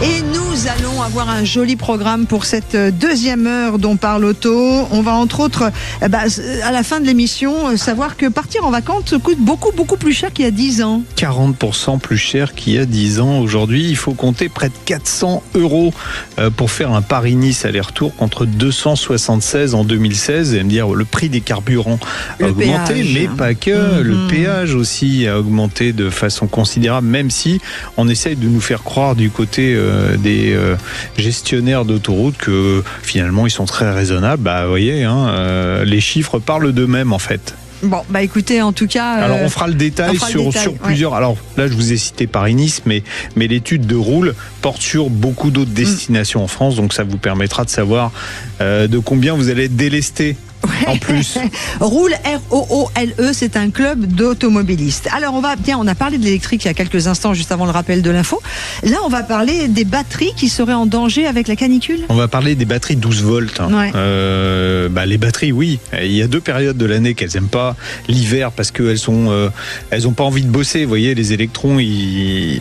Et nous allons avoir un joli programme pour cette deuxième heure dont parle Auto. On va entre autres, à la fin de l'émission, savoir que partir en vacances coûte beaucoup plus cher qu'il y a 10 ans. 40% plus cher qu'il y a 10 ans. Aujourd'hui, il faut compter près de 400 € pour faire un Paris-Nice aller-retour contre 276 en 2016. Et me dire, le prix des carburants a augmenté, mais pas que. Le péage aussi a augmenté de façon considérable, même si on essaye de nous faire croire du côté des gestionnaires d'autoroutes que finalement ils sont très raisonnables. Vous voyez, les chiffres parlent d'eux-mêmes en fait. Bon, écoutez, en tout cas... Alors, on fera le détail sur plusieurs... Alors, là, je vous ai cité Paris-Nice, mais l'étude de Roule porte sur beaucoup d'autres destinations en France, donc ça vous permettra de savoir de combien vous allez être délesté. En plus. Roule, R-O-O-L-E, c'est un club d'automobilistes. Alors, on a parlé de l'électrique il y a quelques instants, juste avant le rappel de l'info. Là, on va parler des batteries qui seraient en danger avec la canicule. On va parler des batteries 12 volts. Ouais. Les batteries, oui. Il y a 2 périodes de l'année qu'elles n'aiment pas. L'hiver, parce qu'elles elles ont pas envie de bosser. Vous voyez, les électrons,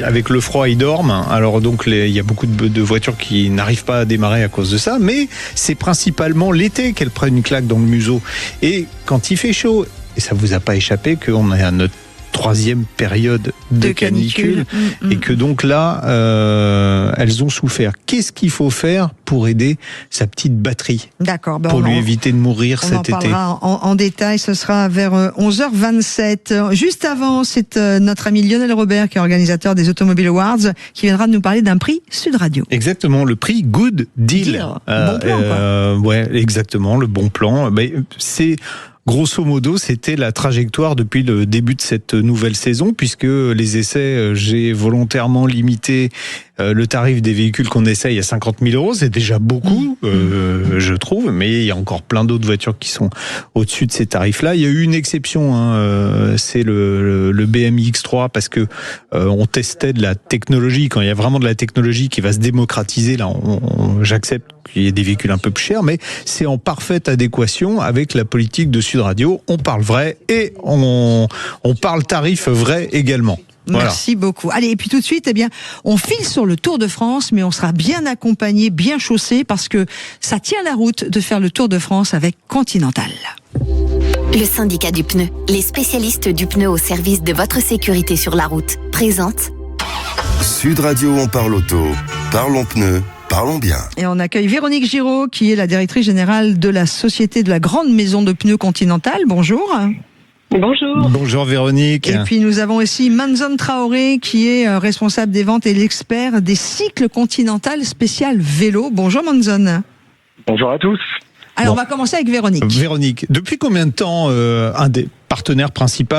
avec le froid, ils dorment. Alors, donc, il y a beaucoup de voitures qui n'arrivent pas à démarrer à cause de ça. Mais c'est principalement l'été qu'elles prennent une claque dans le museau. Et quand il fait chaud, et ça vous a pas échappé qu'on est à notre 3e période de canicule et que donc là elles ont souffert. Qu'est-ce qu'il faut faire pour aider sa petite batterie? D'accord. Pour lui éviter de mourir cet été. On en parlera en détail, ce sera vers 11h27. Juste avant, c'est notre ami Lionel Robert, qui est organisateur des Automobile Awards, qui viendra de nous parler d'un prix Sud Radio. Exactement, le prix Good Deal. Bon plan, quoi. Ouais, exactement, le bon plan. C'est... Grosso modo, c'était la trajectoire depuis le début de cette nouvelle saison, puisque les essais, j'ai volontairement limité le tarif des véhicules qu'on essaye à 50 000 €. C'est déjà beaucoup, je trouve, mais il y a encore plein d'autres voitures qui sont au-dessus de ces tarifs-là. Il y a eu une exception, c'est le BMW X3, parce que on testait de la technologie. Quand il y a vraiment de la technologie qui va se démocratiser, là, j'accepte qu'il y ait des véhicules un peu plus chers, mais c'est en parfaite adéquation avec la politique de Sud Radio. On parle vrai et on parle tarif vrai également. Voilà. Merci beaucoup. Allez, et puis tout de suite, on file sur le Tour de France, mais on sera bien accompagné, bien chaussé, parce que ça tient la route de faire le Tour de France avec Continental. Le syndicat du pneu, les spécialistes du pneu au service de votre sécurité sur la route, présente Sud Radio, on parle auto, parlons pneus. Parlons bien. Et on accueille Véronique Giraud, qui est la directrice générale de la société de la grande maison de pneus Continental. Bonjour. Bonjour. Bonjour Véronique. Et puis nous avons aussi Manzon Traoré, qui est responsable des ventes et l'expert des cycles Continental spécial vélo. Bonjour Manzon. Bonjour à tous. Alors on va commencer avec Véronique. Véronique, depuis combien de temps un des partenaires principaux,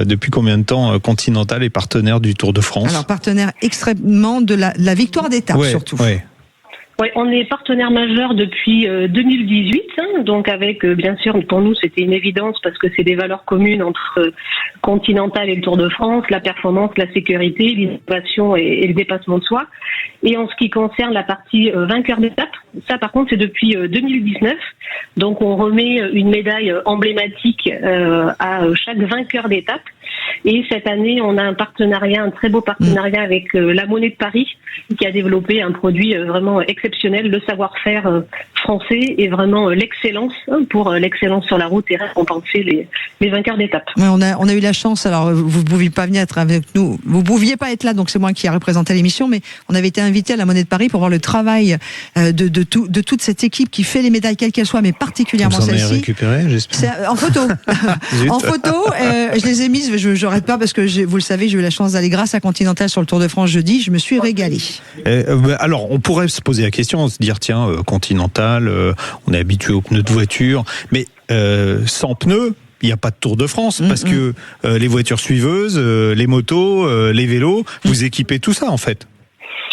depuis combien de temps Continental est partenaire du Tour de France? Alors partenaire extrêmement de la victoire d'étape surtout. Ouais. Oui, on est partenaire majeur depuis 2018, donc avec, bien sûr, pour nous c'était une évidence parce que c'est des valeurs communes entre Continental et le Tour de France, la performance, la sécurité, l'innovation et le dépassement de soi. Et en ce qui concerne la partie vainqueur d'étape, ça par contre c'est depuis 2019, donc on remet une médaille emblématique à chaque vainqueur d'étape. Et cette année, on a un très beau partenariat avec la Monnaie de Paris, qui a développé un produit vraiment exceptionnel, le savoir-faire français et vraiment l'excellence pour l'excellence sur la route et récompenser les vainqueurs d'étape. Ouais, on a eu la chance, alors vous ne pouviez pas venir être avec nous, vous ne pouviez pas être là, donc c'est moi qui ai représenté l'émission, mais on avait été invité à la Monnaie de Paris pour voir le travail de toute cette équipe qui fait les médailles, quelles qu'elles soient, mais particulièrement celle-ci. Vous en avez récupéré, j'espère. En photo. En photo, je les ai mises, je n'arrête pas parce que vous le savez, j'ai eu la chance d'aller grâce à Continental sur le Tour de France jeudi, je me suis régalé. Alors, on pourrait se poser la question, se dire, tiens, Continental, on est habitué aux pneus de voiture, mais sans pneus, il n'y a pas de Tour de France, parce que les voitures suiveuses, les motos, les vélos, vous équipez tout ça en fait.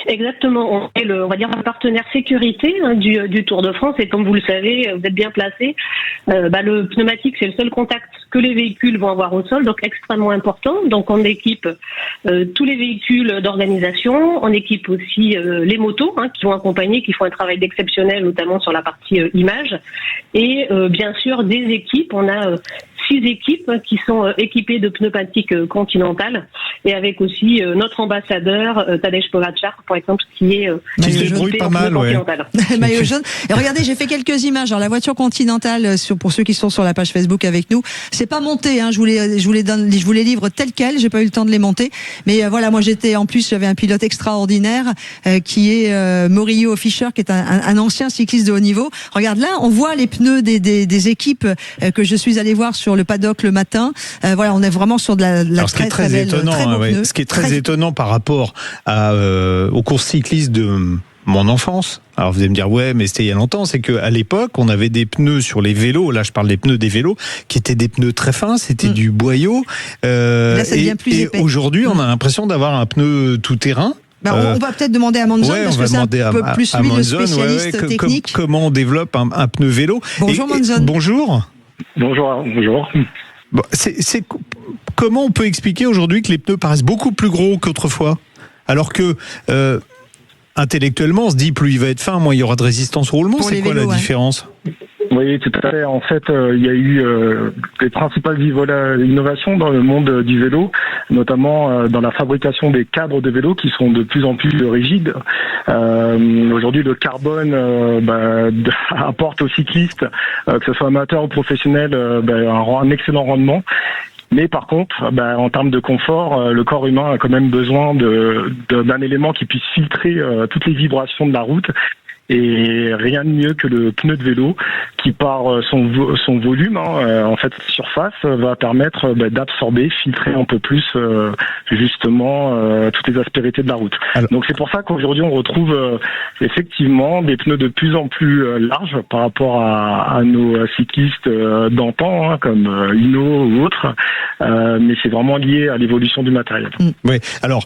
Exactement, on est on va dire un partenaire sécurité du Tour de France, et comme vous le savez, vous êtes bien placé. Le pneumatique, c'est le seul contact que les véhicules vont avoir au sol, donc extrêmement important. Donc on équipe tous les véhicules d'organisation, on équipe aussi les motos qui vont accompagner, qui font un travail d'exceptionnel, notamment sur la partie image, et bien sûr des équipes. On a 6 équipes qui sont équipées de pneus Patic Continental et avec aussi notre ambassadeur Tadej Pogačar, par exemple, qui est qui se débrouille pas mal, maillot jaune. Et regardez, j'ai fait quelques images. Alors la voiture Continental, pour ceux qui sont sur la page Facebook avec nous, c'est pas monté. Je vous les livre telles quelles. J'ai pas eu le temps de les monter, mais voilà, moi j'avais un pilote extraordinaire qui est Murillo Fischer, qui est un ancien cycliste de haut niveau. Regarde là, on voit les pneus des équipes que je suis allé voir sur le paddock le matin. Voilà, on est vraiment sur de la très belle, étonnant, très beau pneu. Ce qui est très étonnant par rapport aux courses cyclistes de mon enfance. Alors vous allez me dire ouais, mais c'était il y a longtemps. C'est que à l'époque, on avait des pneus sur les vélos. Là, je parle des pneus des vélos qui étaient des pneus très fins. C'était du boyau. Là, ça devient plus épais. Aujourd'hui, on a l'impression d'avoir un pneu tout terrain. On va peut-être demander à Manzon, parce que c'est un peu plus lui le spécialiste technique. Comment on développe un pneu vélo. Bonjour Manzon. Bonjour. Bonjour. Bon, comment on peut expliquer aujourd'hui que les pneus paraissent beaucoup plus gros qu'autrefois, alors que intellectuellement on se dit plus il va être fin, moins il y aura de résistance au roulement. C'est quoi la différence ? Oui, tout à fait. En fait, il y a eu les principales innovations dans le monde du vélo, notamment dans la fabrication des cadres de vélo qui sont de plus en plus rigides. Aujourd'hui, le carbone apporte aux cyclistes, que ce soit amateur ou professionnel, un excellent rendement. Mais par contre, en termes de confort, le corps humain a quand même besoin d'un élément qui puisse filtrer toutes les vibrations de la route. Et rien de mieux que le pneu de vélo qui, par son volume, en fait surface, va permettre d'absorber, filtrer un peu plus justement toutes les aspérités de la route. Alors, donc c'est pour ça qu'aujourd'hui on retrouve effectivement des pneus de plus en plus larges par rapport à nos cyclistes d'antan, comme Hinault ou autres, mais c'est vraiment lié à l'évolution du matériel. Oui, alors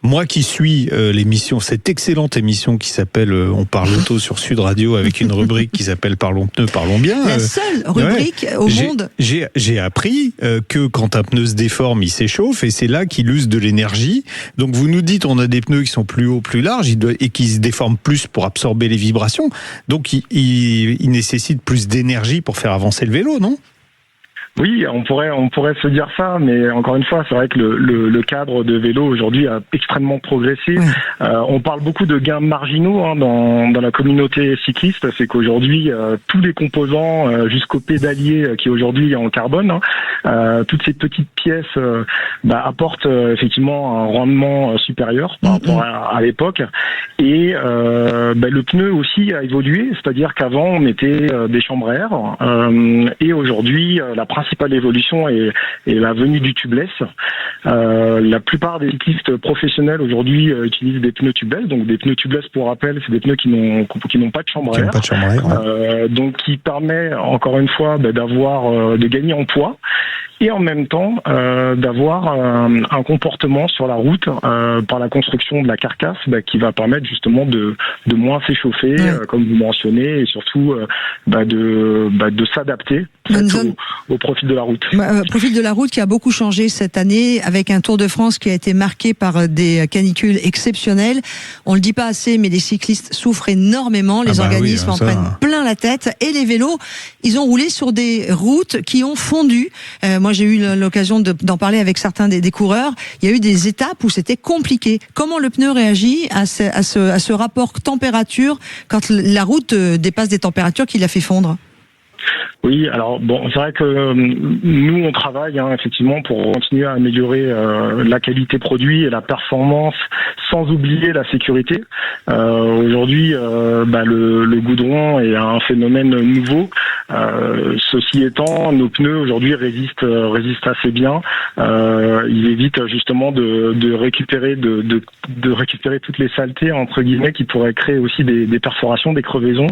moi qui suis l'émission, cette excellente émission qui s'appelle On parle auto sur Sud Radio, avec une rubrique qui s'appelle Parlons pneus, parlons bien. La seule rubrique au monde. J'ai appris que quand un pneu se déforme, il s'échauffe et c'est là qu'il use de l'énergie. Donc vous nous dites on a des pneus qui sont plus hauts, plus larges et qui se déforment plus pour absorber les vibrations. Donc ils nécessitent plus d'énergie pour faire avancer le vélo, non ? Oui, on pourrait se dire ça, mais encore une fois, c'est vrai que le cadre de vélo aujourd'hui a extrêmement progressé. On parle beaucoup de gains marginaux dans la communauté cycliste. C'est qu'aujourd'hui, tous les composants, jusqu'au pédalier qui aujourd'hui est en carbone, toutes ces petites pièces apportent effectivement un rendement supérieur par rapport à l'époque. Et le pneu aussi a évolué, c'est-à-dire qu'avant on mettait des chambres à air, et aujourd'hui la principale évolution est la venue du tubeless. La plupart des cyclistes professionnels aujourd'hui utilisent des pneus tubeless. Donc des pneus tubeless, pour rappel, c'est des pneus qui n'ont pas de chambre à air. Donc qui permet encore une fois de gagner en poids et en même temps d'avoir un comportement sur la route par la construction de la carcasse qui va permettre justement de moins s'échauffer, comme vous mentionnez, et surtout de s'adapter au profil de la route. Profil de la route qui a beaucoup changé cette année, avec un Tour de France qui a été marqué par des canicules exceptionnelles. On le dit pas assez, mais les cyclistes souffrent énormément, les organismes en prennent plein la tête, et les vélos, ils ont roulé sur des routes qui ont fondu. Moi, j'ai eu l'occasion d'en parler avec certains des coureurs. Il y a eu des étapes où c'était compliqué. Comment le pneu réagit à ce rapport température quand la route dépasse des températures qui la fait fondre ? Oui, alors c'est vrai que nous on travaille effectivement pour continuer à améliorer la qualité produit et la performance, sans oublier la sécurité. Aujourd'hui, le goudron est un phénomène nouveau. Ceci étant, nos pneus aujourd'hui résistent assez bien. Ils évitent justement de récupérer toutes les saletés entre guillemets qui pourraient créer aussi des perforations, des crevaisons.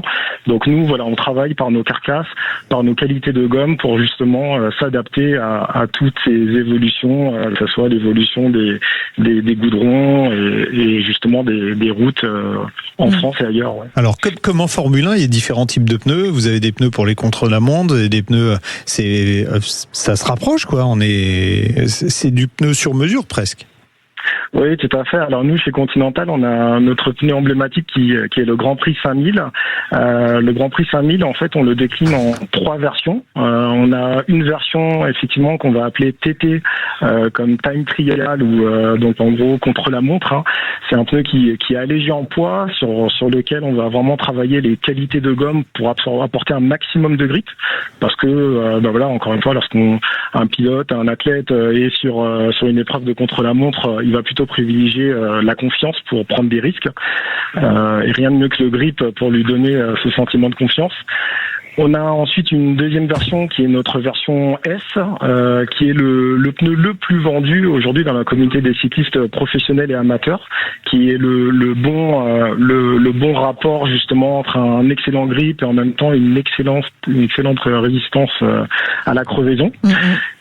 Donc nous, on travaille par nos carcasses, par nos qualités de gomme pour justement s'adapter à toutes ces évolutions, que ce soit l'évolution des goudrons et justement des routes en France et ailleurs. Ouais. Alors comme en Formule 1, il y a différents types de pneus. Vous avez des pneus pour les contre-la-montre, et des pneus, ça se rapproche quoi. C'est du pneu sur mesure presque. Oui, tout à fait. Alors nous, chez Continental, on a notre pneu emblématique qui est le Grand Prix 5000. Le Grand Prix 5000, en fait, on le décline en 3 versions. On a une version, effectivement, qu'on va appeler TT, comme Time Trial, ou donc en gros contre la montre. Hein. C'est un pneu qui est allégé en poids, sur lequel on va vraiment travailler les qualités de gomme pour apporter un maximum de grip. Parce que, voilà, encore une fois, un pilote, un athlète est sur une épreuve de contre-la-montre, il va plutôt privilégier la confiance pour prendre des risques. Et rien de mieux que le grip pour lui donner ce sentiment de confiance. On a ensuite une deuxième version qui est notre version S, qui est le pneu le plus vendu aujourd'hui dans la communauté des cyclistes professionnels et amateurs, qui est le bon rapport justement entre un excellent grip et en même temps une excellente résistance à la crevaison.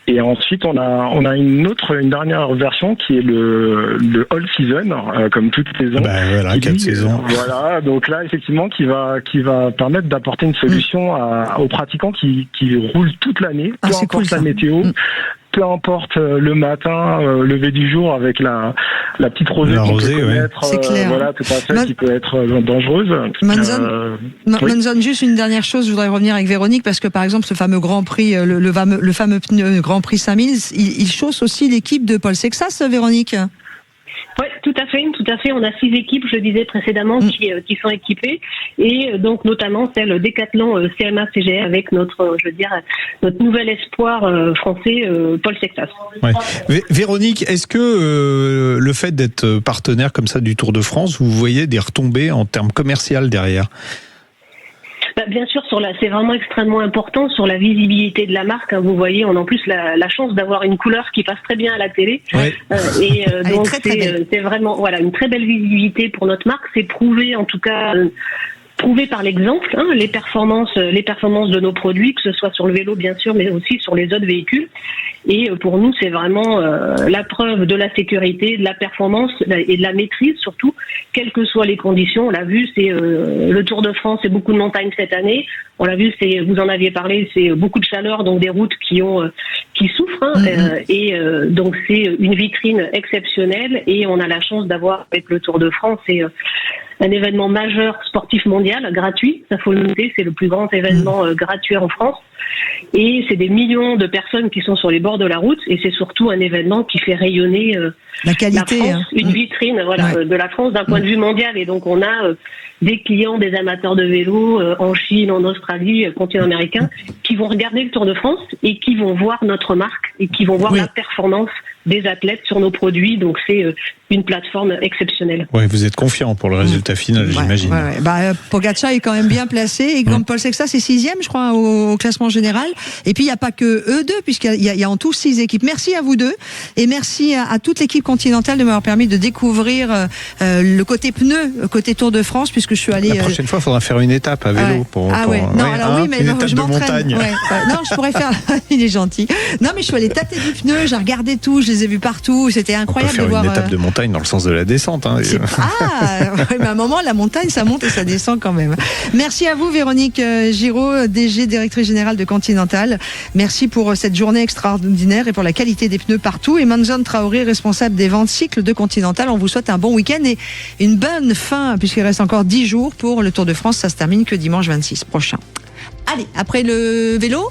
Et ensuite, on a une dernière version qui est le All Season, comme toutes les saisons. Voilà, 4 saisons. Voilà, donc là, effectivement, qui va permettre d'apporter une solution aux pratiquants qui roulent toute l'année, peu importe la météo. Peu importe le matin, lever du jour avec la petite rosée qui peut connaître, c'est clair. Voilà, tout à fait, qui peut être dangereuse. Manzon, juste une dernière chose, je voudrais revenir avec Véronique, parce que par exemple, ce fameux Grand Prix, le fameux pneu Grand Prix 5000, il chausse aussi l'équipe de Paul Sexas, Véronique. Oui, tout à fait. On a 6 équipes, je le disais précédemment, qui sont équipées, et donc notamment celle Décathlon CMA CGR avec notre nouvel espoir français, Paul Sexas. Ouais. Véronique, est-ce que le fait d'être partenaire comme ça du Tour de France, vous voyez des retombées en termes commerciaux derrière ? Bien sûr, c'est vraiment extrêmement important sur la visibilité de la marque. Hein. Vous voyez, on a en plus la chance d'avoir une couleur qui passe très bien à la télé. Ouais. Donc c'est vraiment une très belle visibilité pour notre marque. C'est prouvé, en tout cas. Prouvé par l'exemple, hein, les performances de nos produits, que ce soit sur le vélo bien sûr, mais aussi sur les autres véhicules. Et pour nous, c'est vraiment la preuve de la sécurité, de la performance et de la maîtrise surtout, quelles que soient les conditions. On l'a vu, c'est le Tour de France et beaucoup de montagnes cette année. On l'a vu, vous en aviez parlé, c'est beaucoup de chaleur, donc des routes qui souffrent. Hein, donc c'est une vitrine exceptionnelle, et on a la chance d'avoir avec le Tour de France un événement majeur sportif mondial, gratuit, ça faut le noter, c'est le plus grand événement gratuit en France. Et c'est des millions de personnes qui sont sur les bords de la route, et c'est surtout un événement qui fait rayonner la qualité, la France, une vitrine de la France d'un point de vue mondial. Et donc on a des clients, des amateurs de vélo en Chine, en Australie, continent américain, qui vont regarder le Tour de France et qui vont voir notre marque et qui vont voir la performance des athlètes sur nos produits. Donc c'est une plateforme exceptionnelle. Oui, vous êtes confiant pour le résultat final, j'imagine. Pogacar est quand même bien placé, et comme Paul Sexas est 6e, je crois, au classement général. Et puis il n'y a pas que eux deux, puisqu'il y a en tout 6 équipes. Merci à vous deux, et merci à toute l'équipe Continentale de m'avoir permis de découvrir le côté pneu, côté Tour de France, puisque je suis allée. La prochaine fois, il faudra faire une étape à vélo mais une étape je de m'entraîne. montagne. Non, je pourrais faire. Il est gentil. Non, mais je suis allée tâter du pneu, j'ai regardé tout, je les ai vus partout. C'était incroyable de voir. Une étape de montagne dans le sens de la descente. Hein. Mais à un moment, la montagne, ça monte et ça descend quand même. Merci à vous, Véronique Giraud, DG, directrice générale de Continental. Merci pour cette journée extraordinaire et pour la qualité des pneus partout. Et Manzon Traoré, responsable des ventes cycles de Continental. On vous souhaite un bon week-end et une bonne fin, puisqu'il reste encore 10 jours pour le Tour de France. Ça se termine que dimanche 26 prochain. Allez, après le vélo,